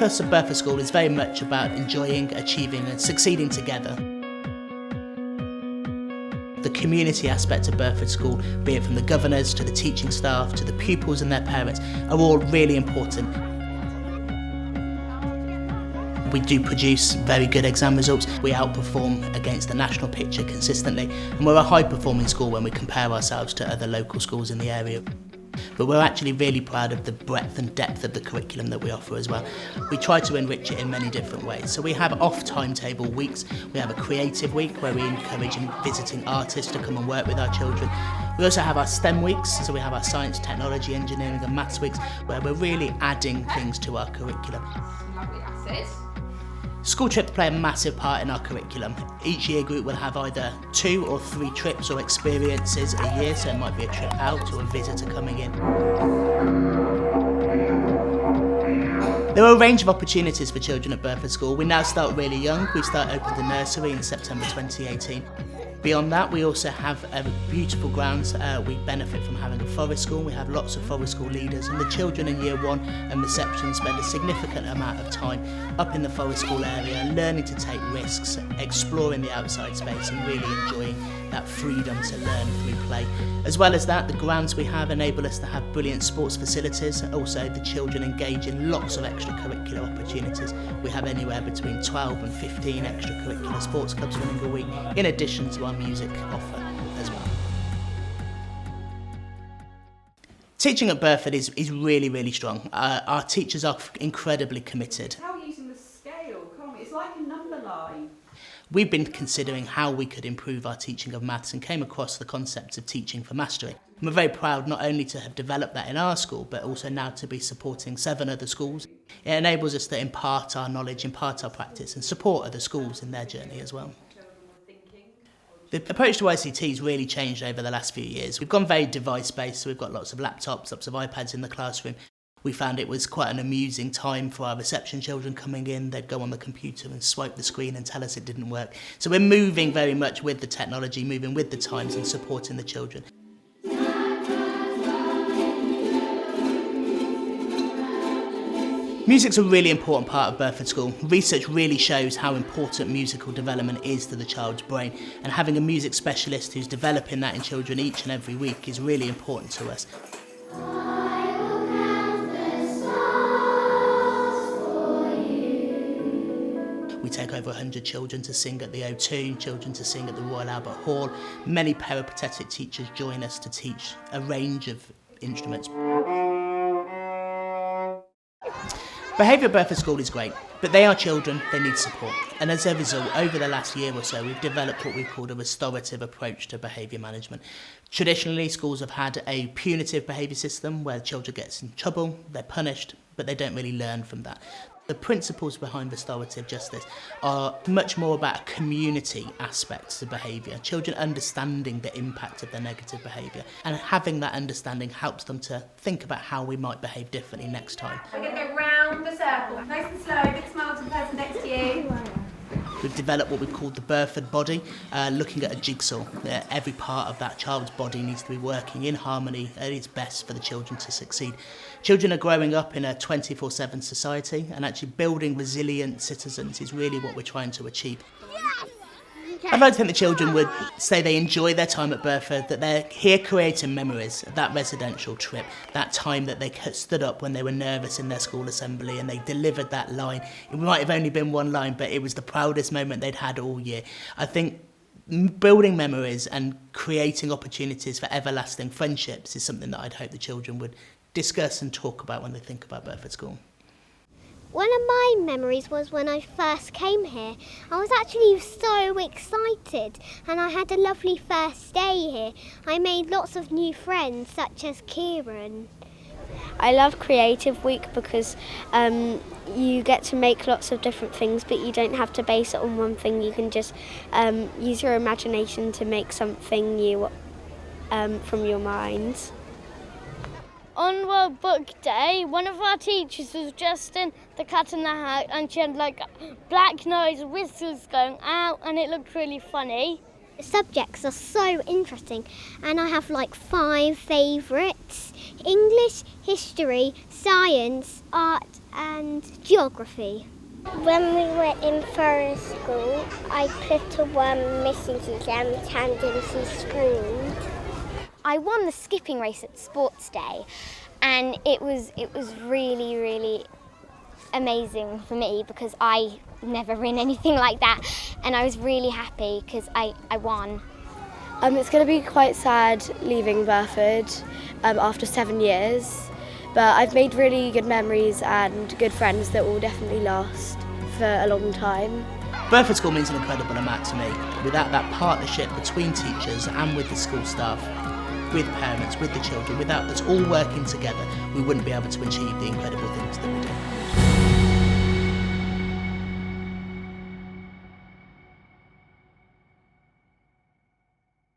ethos of Burford School is very much about enjoying, achieving and succeeding together. The community aspect of Burford School, be it from the governors to the teaching staff to the pupils and their parents, are all really important. We do produce very good exam results. We outperform against the national picture consistently, and we're a high-performing school when we compare ourselves to other local schools in the area. But we're actually really proud of the breadth and depth of the curriculum that we offer as well. We try to enrich it in many different ways. So we have off-timetable weeks. We have a creative week where we encourage visiting artists to come and work with our children. We also have our STEM weeks, so we have our science, technology, engineering and maths weeks, where we're really adding things to our curriculum. School trips play a massive part in our curriculum. Each year group will have either 2 or 3 trips or experiences a year, so it might be a trip out or a visitor coming in. There are a range of opportunities for children at Burford School. We now start really young. We start open the nursery in September 2018. Beyond that, we also have beautiful grounds. We benefit from having a forest school. We have lots of forest school leaders, and the children in year 1 and reception spend a significant amount of time up in the forest school area, learning to take risks, exploring the outside space and really enjoying that freedom to learn through play. As well as that, the grounds we have enable us to have brilliant sports facilities. Also, the children engage in lots of extracurricular opportunities. We have anywhere between 12 and 15 extracurricular sports clubs running a week, in addition to our music offer as well. Teaching at Burford is really, really strong. Our teachers are incredibly committed. How are you using the scale? Come on, it's like a number line. We've been considering how we could improve our teaching of maths and came across the concept of teaching for mastery. And we're very proud not only to have developed that in our school, but also now to be supporting 7 other schools. It enables us to impart our knowledge, impart our practice and support other schools in their journey as well. The approach to ICT has really changed over the last few years. We've gone very device-based, so we've got lots of laptops, lots of iPads in the classroom. We found it was quite an amusing time for our reception children coming in. They'd go on the computer and swipe the screen and tell us it didn't work. So we're moving very much with the technology, moving with the times and supporting the children. Music's a really important part of Burford School. Research really shows how important musical development is to the child's brain, and having a music specialist who's developing that in children each and every week is really important to us. We take over 100 children to sing at the O2, children to sing at the Royal Albert Hall. Many peripatetic teachers join us to teach a range of instruments. Behaviour at Burford School is great, but they are children, they need support. And as a result, over the last year or so, we've developed what we've called a restorative approach to behaviour management. Traditionally, schools have had a punitive behaviour system where children get in trouble, they're punished, but they don't really learn from that. The principles behind restorative justice are much more about a community aspect to behaviour, children understanding the impact of their negative behaviour, and having that understanding helps them to think about how we might behave differently next time. We're going to go round the circle, nice and slow, big smile to the person next to you. We've developed what we've called the Burford body, looking at a jigsaw. Every part of that child's body needs to be working in harmony at its best for the children to succeed. Children are growing up in a 24/7 society, and actually building resilient citizens is really what we're trying to achieve. I'd like to think the children would say they enjoy their time at Burford, that they're here creating memories of that residential trip, that time that they stood up when they were nervous in their school assembly and they delivered that line. It might have only been one line, but it was the proudest moment they'd had all year. I think building memories and creating opportunities for everlasting friendships is something that I'd hope the children would discuss and talk about when they think about Burford School. One of my memories was when I first came here. I was actually so excited and I had a lovely first day here. I made lots of new friends, such as Kieran. I love Creative Week because you get to make lots of different things, but you don't have to base it on one thing. You can just use your imagination to make something new from your mind. On World Book Day, one of our teachers was dressed in the Cat in the Hat and she had like black nose whistles going out and it looked really funny. The subjects are so interesting and I have like 5 favourites: English, history, science, art and geography. When we were in Burford School, I put a Mrs. exam and she screamed. I won the skipping race at Sports Day, and it was really, really amazing for me because I never ran anything like that, and I was really happy because I won. It's going to be quite sad leaving Burford after 7 years, but I've made really good memories and good friends that will definitely last for a long time. Burford School means an incredible amount to me. Without that partnership between teachers and with the school staff, with parents, with the children, without us all working together, we wouldn't be able to achieve the incredible things that we do.